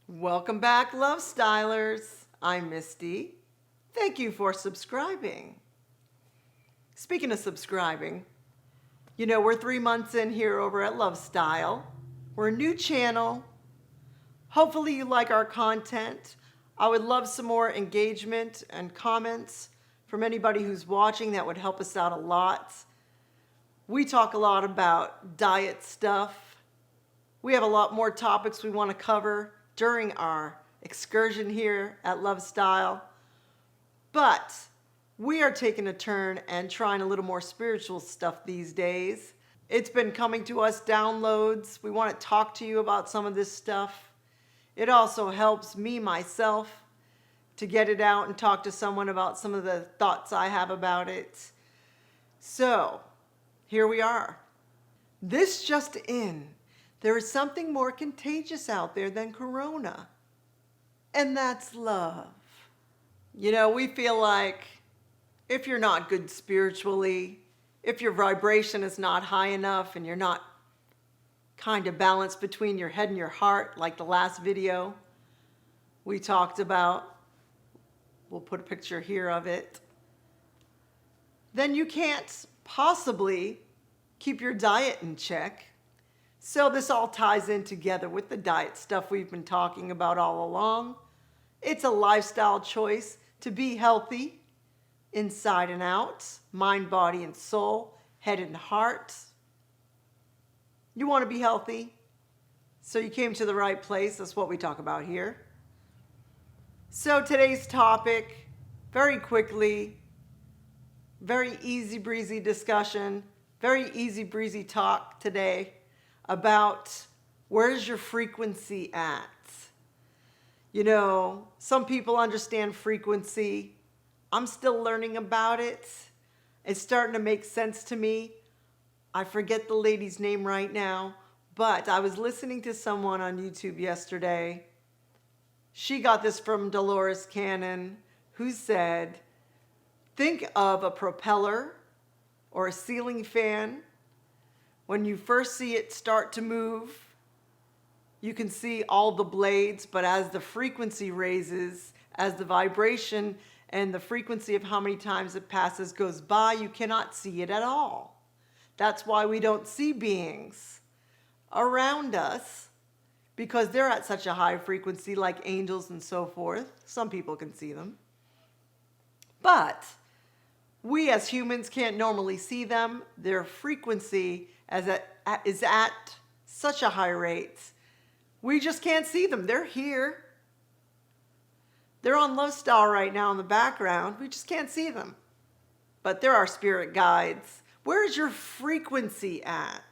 Welcome back, Lovestylers. I'm Misty. Thank you for subscribing. Speaking of subscribing, we're 3 months in here over at Lovestyle. We're a new channel. Hopefully you like our content. I would love some more engagement and comments from anybody who's watching. That would help us out a lot. We talk a lot about diet stuff. We have a lot more topics we want to cover during our excursion here at Lovestyle. But we are taking a turn and trying a little more spiritual stuff these days. It's been coming to us downloads. We want to talk to you about some of this stuff. It also helps me, myself, to get it out and talk to someone about some of the thoughts I have about it. So, here we are. This just in. There is something more contagious out there than corona, and that's love. We feel like if you're not good spiritually, if your vibration is not high enough and you're not kind of balanced between your head and your heart, like the last video we talked about, we'll put a picture here of it, then you can't possibly keep your diet in check. So this all ties in together with the diet stuff we've been talking about all along. It's a lifestyle choice to be healthy inside and out, mind, body, and soul, head and heart. You want to be healthy, so you came to the right place. That's what we talk about here. So today's topic, very quickly, very easy breezy discussion, very easy breezy talk today about where's your frequency at. Some people understand frequency. I'm still learning about it. It's starting to make sense to me. I forget the lady's name right now, but I was listening to someone on YouTube yesterday. She got this from Dolores Cannon, who said, think of a propeller or a ceiling fan. When you first see it start to move, you can see all the blades, but as the frequency raises, as the vibration and the frequency of how many times it passes goes by, you cannot see it at all. That's why we don't see beings around us, because they're at such a high frequency, like angels and so forth. Some people can see them. But we as humans can't normally see them. Their frequency is at such a high rate. We just can't see them. They're here. They're on Lovestyle right now in the background. We just can't see them. But they're our spirit guides. Where's your frequency at?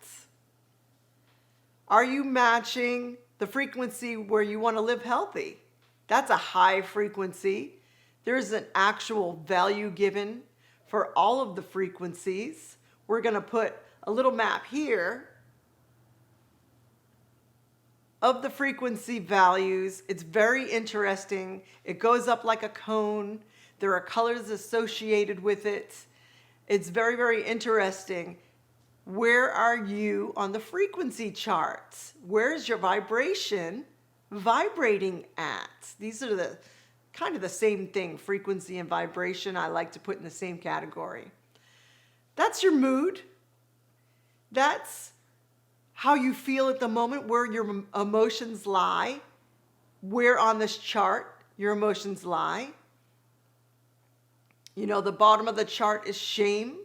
Are you matching the frequency where you want to live healthy? That's a high frequency. There's an actual value given for all of the frequencies. We're going to put a little map here of the frequency values. It's very interesting. It goes up like a cone. There are colors associated with it. It's very, very interesting. Where are you on the frequency charts? Where's your vibration vibrating at? These are the kind of the same thing, frequency and vibration. I like to put in the same category. That's your mood. That's how you feel at the moment, where your emotions lie, where on this chart your emotions lie. The bottom of the chart is shame,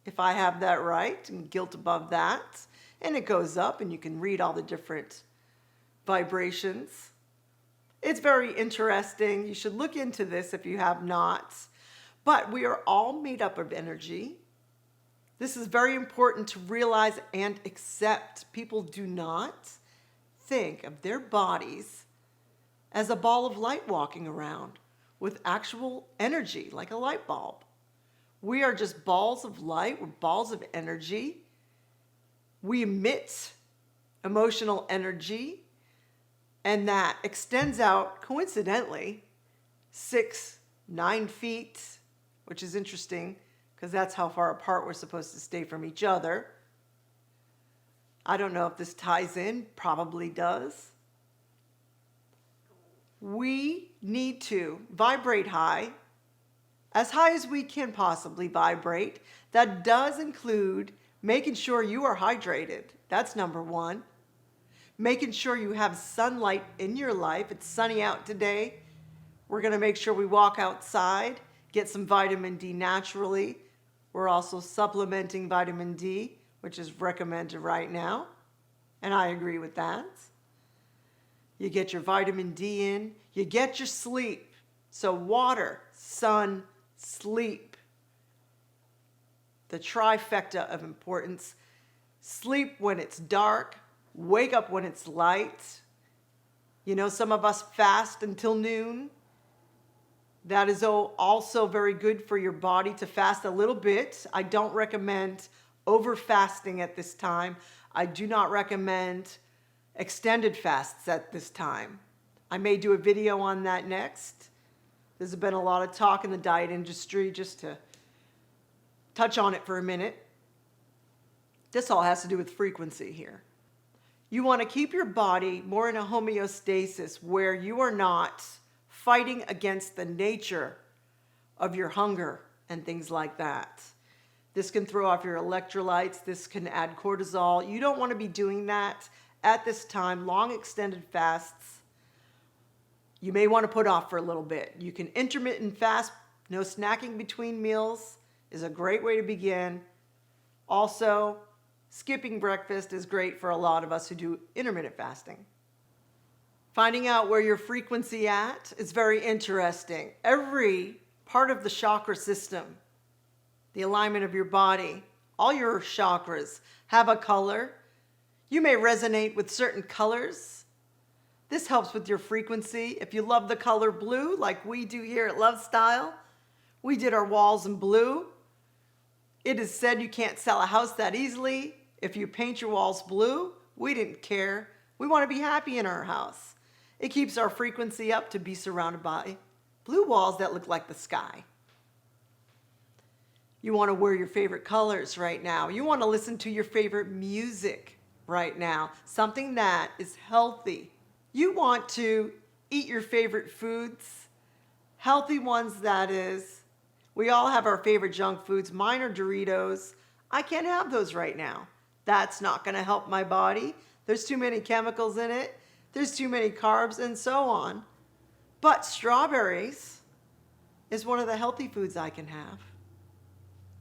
if I have that right, and guilt above that. And it goes up, and you can read all the different vibrations. It's very interesting. You should look into this if you have not. But we are all made up of energy. This is very important to realize and accept. People do not think of their bodies as a ball of light walking around with actual energy, like a light bulb. We are just balls of light. We're balls of energy. We emit emotional energy, and that extends out, coincidentally, 6-9 feet, which is interesting because that's how far apart we're supposed to stay from each other. I don't know if this ties in, probably does. we need to vibrate high, as high as we can possibly vibrate. That does include making sure you are hydrated. That's number one. Making sure you have sunlight in your life. It's sunny out today. We're going to make sure we walk outside, get some vitamin D naturally. We're also supplementing vitamin D, which is recommended right now. And I agree with that. You get your vitamin D in, you get your sleep. So water, sun, sleep. The trifecta of importance. Sleep when it's dark, wake up when it's light. You know, some of us fast until noon. That is also very good for your body to fast a little bit. I don't recommend over fasting at this time. I do not recommend extended fasts at this time. I may do a video on that next. There's been a lot of talk in the diet industry, just to touch on it for a minute. This all has to do with frequency here. You want to keep your body more in a homeostasis where you are not fighting against the nature of your hunger and things like that. This can throw off your electrolytes. This can add cortisol. You don't want to be doing that at this time. Long extended fasts, you may want to put off for a little bit. You can intermittent fast. No snacking between meals is a great way to begin. Also, skipping breakfast is great for a lot of us who do intermittent fasting. Finding out where your frequency at is very interesting. Every part of the chakra system, the alignment of your body, all your chakras have a color. You may resonate with certain colors. This helps with your frequency. If you love the color blue, like we do here at Lovestyle, we did our walls in blue. It is said you can't sell a house that easily if you paint your walls blue. We didn't care. We want to be happy in our house. It keeps our frequency up to be surrounded by blue walls that look like the sky. You want to wear your favorite colors right now. You want to listen to your favorite music right now, something that is healthy. You want to eat your favorite foods, healthy ones that is. We all have our favorite junk foods. Mine are Doritos. I can't have those right now. That's not going to help my body. There's too many chemicals in it. There's too many carbs and so on. But strawberries is one of the healthy foods I can have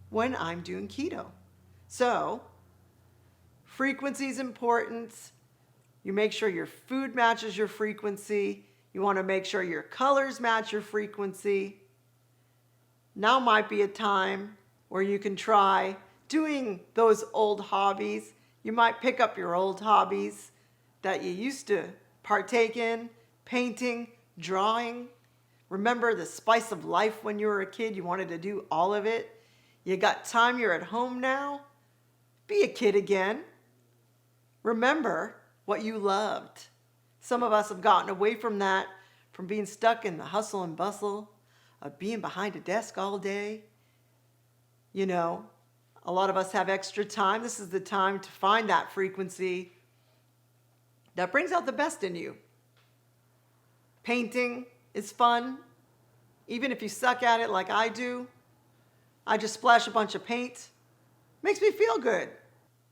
when I'm doing keto. So, frequency is important. You make sure your food matches your frequency. You want to make sure your colors match your frequency. Now might be a time where you can try doing those old hobbies. You might pick up your old hobbies that you used to partake in, painting, drawing. Remember the spice of life when you were a kid? You wanted to do all of it. You got time, you're at home now. Be a kid again. Remember what you loved. Some of us have gotten away from that, from being stuck in the hustle and bustle of being behind a desk all day. You know, a lot of us have extra time. This is the time to find that frequency that brings out the best in you. Painting is fun. Even if you suck at it like I do, I just splash a bunch of paint. Makes me feel good.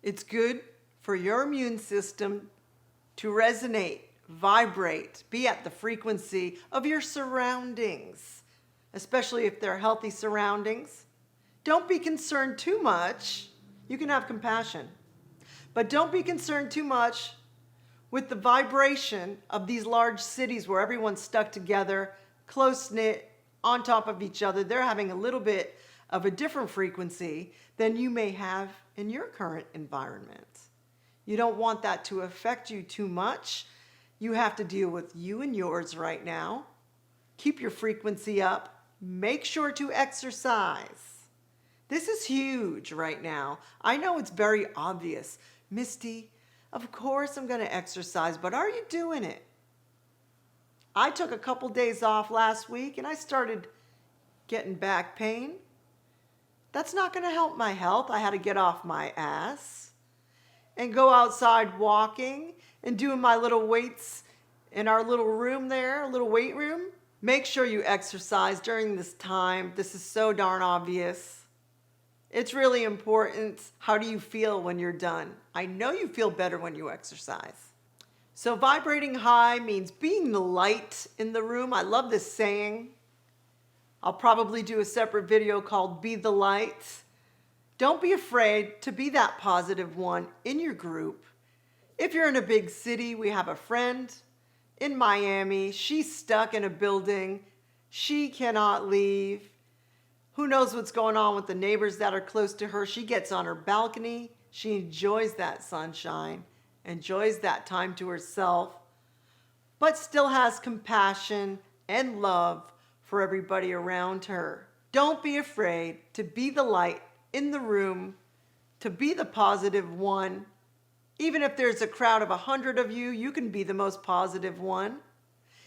It's good for your immune system to resonate, vibrate, be at the frequency of your surroundings, especially if they're healthy surroundings. Don't be concerned too much. You can have compassion, but don't be concerned too much with the vibration of these large cities where everyone's stuck together, close-knit, on top of each other. They're having a little bit of a different frequency than you may have in your current environment. You don't want that to affect you too much. You have to deal with you and yours right now. Keep your frequency up. Make sure to exercise. This is huge right now. I know it's very obvious. Misty, of course I'm going to exercise, but are you doing it? I took a couple days off last week and I started getting back pain. That's not going to help my health. I had to get off my ass and go outside walking and doing my little weights in our little room there, a little weight room. Make sure you exercise during this time. This is so darn obvious. It's really important. How do you feel when you're done? I know you feel better when you exercise. So vibrating high means being the light in the room. I love this saying. I'll probably do a separate video called Be the Light. Don't be afraid to be that positive one in your group. If you're in a big city, we have a friend in Miami. She's stuck in a building. She cannot leave. Who knows what's going on with the neighbors that are close to her? She gets on her balcony. She enjoys that sunshine, enjoys that time to herself, but still has compassion and love for everybody around her. Don't be afraid to be the light in the room, to be the positive one. Even if there's a crowd of 100 of you, you can be the most positive one.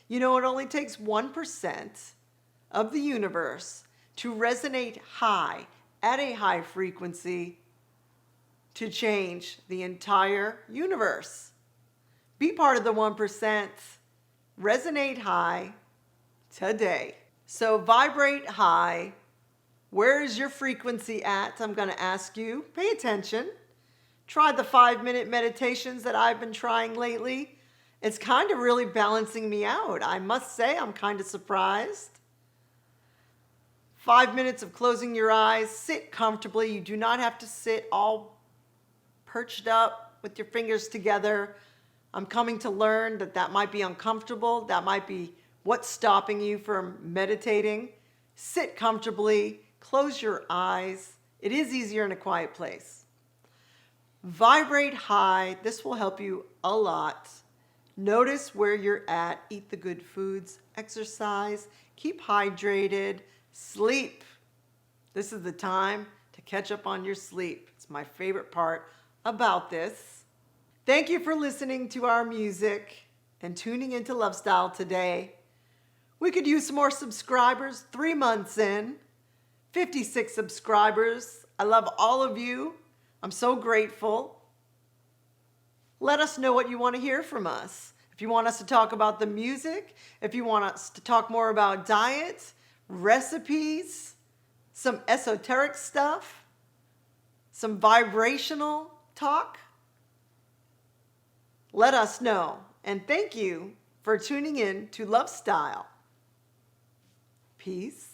You know, it only takes 1% of the universe to resonate high, at a high frequency, to change the entire universe. Be part of the 1%. Resonate high today. So vibrate high. Where is your frequency at? I'm going to ask you. Pay attention. Try the 5-minute meditations that I've been trying lately. It's kind of really balancing me out. I must say, I'm kind of surprised. 5 minutes of closing your eyes. Sit comfortably. You do not have to sit all perched up with your fingers together. I'm coming to learn that that might be uncomfortable. That might be what's stopping you from meditating. Sit comfortably. Close your eyes. It is easier in a quiet place. Vibrate high. This will help you a lot. Notice where you're at. Eat the good foods. Exercise. Keep hydrated. Sleep. This is the time to catch up on your sleep. It's my favorite part about this. Thank you for listening to our music and tuning into Lovestyle today. We could use some more subscribers. 3 months in. 56 subscribers. I love all of you. I'm so grateful. Let us know what you want to hear from us. If you want us to talk about the music, if you want us to talk more about diet, recipes, some esoteric stuff, some vibrational talk, let us know. And thank you for tuning in to Lovestyle. Peace.